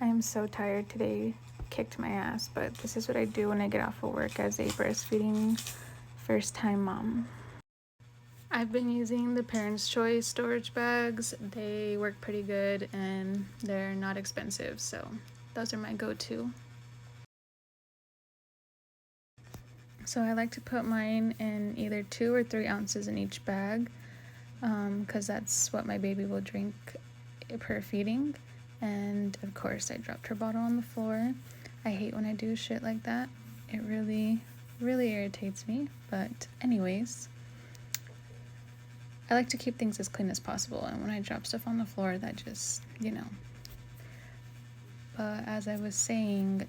I am so tired today, kicked my ass, but this is what I do when I get off of work as a breastfeeding first-time mom. I've been using the Parents' Choice storage bags. They work pretty good and they're not expensive, so those are my go-to. So I like to put mine in either 2 or 3 ounces in each bag, because that's what my baby will drink per feeding. And of course I dropped her bottle on the floor. I hate when I do shit like that. It really irritates me. But anyways, I like to keep things as clean as possible, and when I drop stuff on the floor, that just, But as I was saying,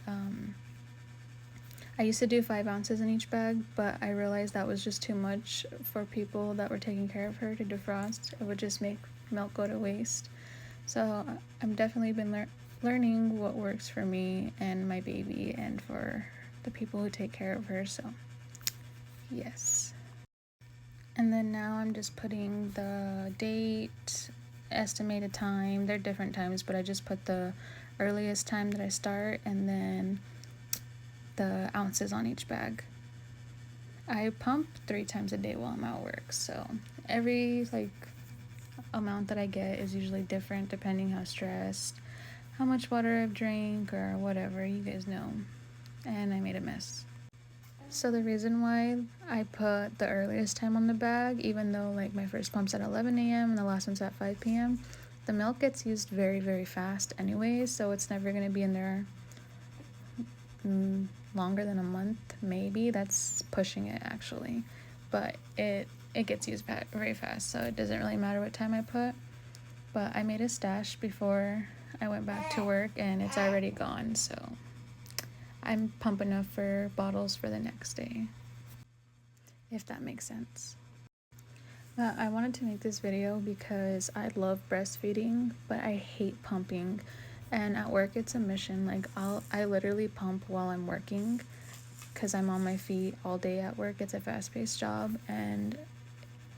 I used to do 5 ounces in each bag, but I realized that was just too much for people that were taking care of her to defrost. It would just make milk go to waste. So I've definitely been learning what works for me and my baby and for the people who take care of her, so yes. And then now I'm just putting the date, estimated time. They're different times, but I just put the earliest time that I start and then the ounces on each bag. I pump 3 times a day while I'm at work, so every amount that I get is usually different depending how stressed, how much water I've drank, or whatever, you guys know. And I made a mess. So the reason why I put the earliest time on the bag, even though my first pump's at 11 a.m. and the last one's at 5 p.m., the milk gets used very fast anyways, so it's never going to be in there longer than a month, maybe. That's pushing it, actually. But it gets used very fast, so it doesn't really matter what time I put. But I made a stash before I went back to work, and it's already gone, so I'm pumping enough for bottles for the next day, if that makes sense. I wanted to make this video because I love breastfeeding, but I hate pumping. And at work, it's a mission. I literally pump while I'm working because I'm on my feet all day at work. It's a fast-paced job, and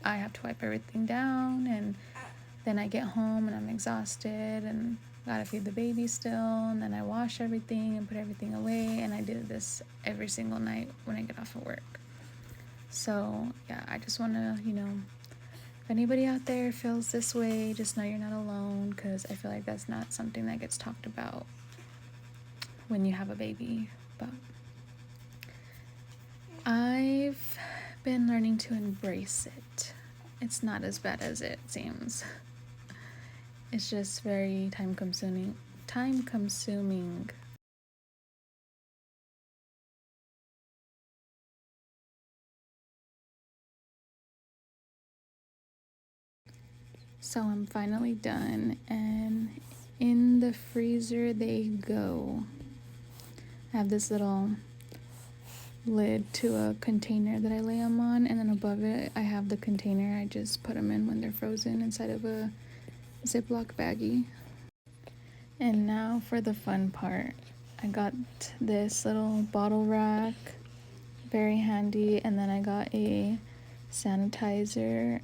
I have to wipe everything down, and then I get home and I'm exhausted and gotta feed the baby still, and then I wash everything and put everything away, and I do this every single night when I get off of work. So yeah, I just want to, if anybody out there feels this way, just know you're not alone, because I feel like that's not something that gets talked about when you have a baby. But I've been learning to embrace it. It's not as bad as it seems. It's just very time consuming. So I'm finally done, and in the freezer they go. I have this little lid to a container that I lay them on, and then above it I have the container I just put them in when they're frozen inside of a Ziploc baggie. And now for the fun part. I got this little bottle rack, very handy, and then I got a sanitizer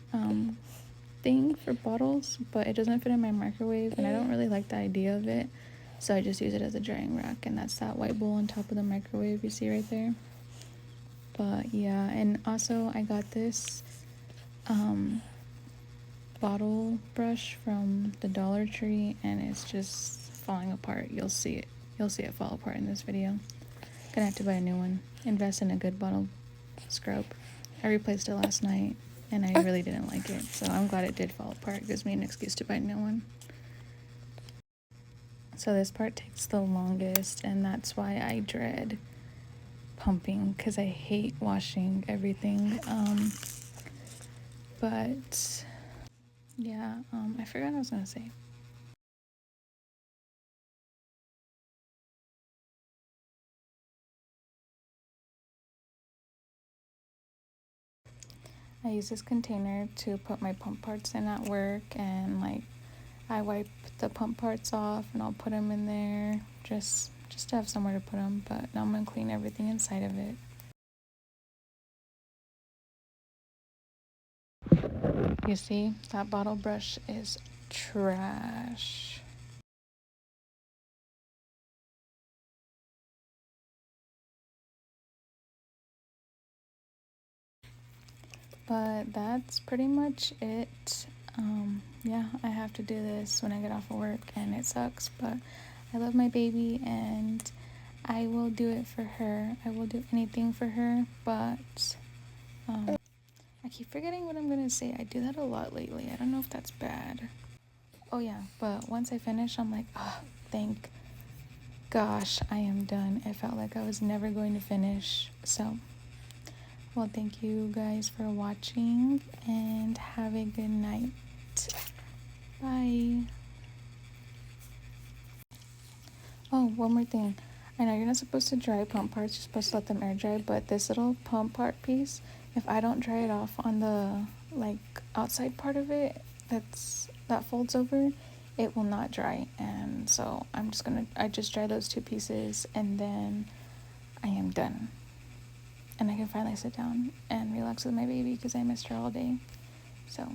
thing for bottles, but it doesn't fit in my microwave, and I don't really like the idea of it, so I just use it as a drying rack, and that's that white bowl on top of the microwave you see right there. But yeah, and also I got this bottle brush from the Dollar Tree, and it's just falling apart. You'll see it fall apart in this video. Gonna have to buy a new one. Invest in a good bottle scrub. I replaced it last night and I really didn't like it, so I'm glad it did fall apart. It gives me an excuse to buy a new one. So this part takes the longest, and that's why I dread pumping, because I hate washing everything. But yeah, I forgot what I was gonna say. I use this container to put my pump parts in at work, and I wipe the pump parts off and I'll put them in there just to have somewhere to put them. But now I'm gonna clean everything inside of it. You see, that bottle brush is trash. But that's pretty much it. Yeah, I have to do this when I get off of work, and it sucks, but I love my baby, and I will do it for her. I will do anything for her, but I keep forgetting what I'm gonna say. I do that a lot lately. I don't know if that's bad. Oh yeah, but once I finish, I'm like, oh, thank gosh, I am done. I felt like I was never going to finish. So, well, thank you guys for watching, and have a good night. Bye. Oh, one more thing. I know you're not supposed to dry pump parts, you're supposed to let them air dry, but this little pump part piece, if I don't dry it off on the like outside part of it that folds over, it will not dry. And so I just dry those two pieces, and then I am done. And I can finally sit down and relax with my baby because I missed her all day. So